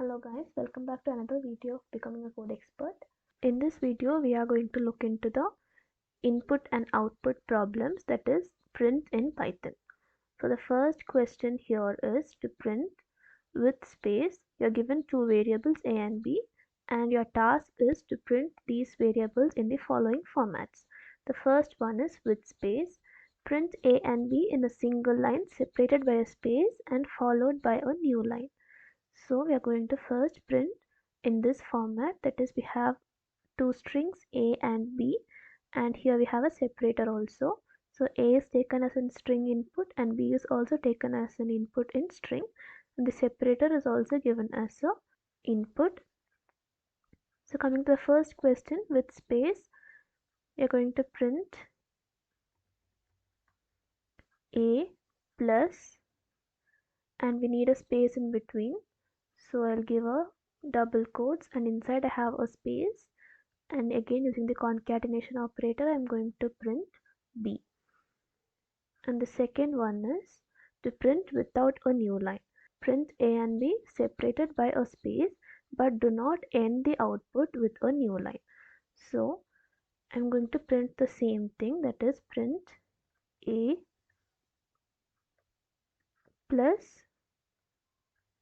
Hello guys, welcome back to another video of Becoming a Code Expert. In this video, we are going to look into the input and output problems, that is print in Python. So the first question here is to print with space. You're given two variables A and B and your task is to print these variables in the following formats. The first one is with space. Print A and B in a single line separated by a space and followed by a new line. So we are going to first print in this format, that is we have two strings A and B and here we have a separator also. So A is taken as a string input and B is also taken as an input in string, and the separator is also given as a input. So coming to the first question, with space we are going to print A plus, and we need a space in between, so I'll give a double quotes and inside I have a space, and again using the concatenation operator I'm going to print B. And the second one is to print without a new line. Print A and B separated by a space but do not end the output with a new line. So I'm going to print the same thing, that is print A plus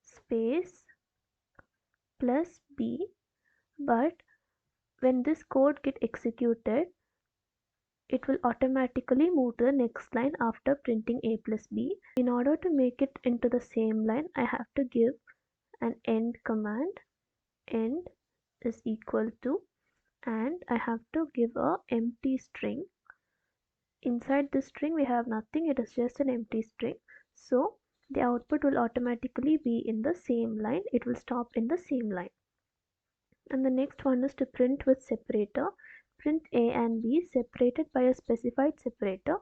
space plus B, but when this code get executed it will automatically move to the next line after printing A plus B. In order to make it into the same line, I have to give an end command. End is equal to, and I have to give a empty string. Inside this string we have nothing, it is just an empty string. So the output will automatically be in the same line, it will stop in the same line. And the next one is to print with separator. Print A and B separated by a specified separator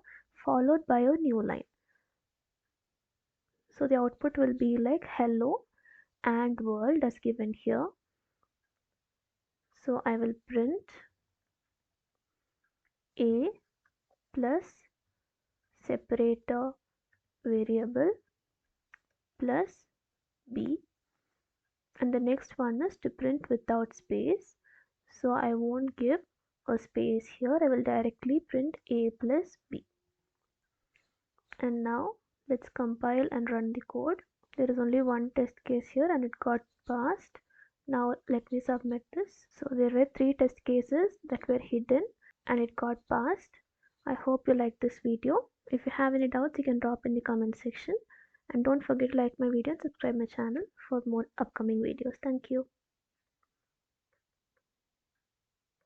followed by a new line. So the output will be like hello and world as given here. So I will print A plus separator variable plus B, and the next one is to print without space. So I won't give a space here, I will directly print A plus B. And now let's compile and run the code. There is only one test case here and it got passed. Now let me submit this. So there were 3 test cases that were hidden and it got passed. I hope you like this video. If you have any doubts you can drop in the comment section, and don't forget to like my video and subscribe my channel for more upcoming videos. Thank you.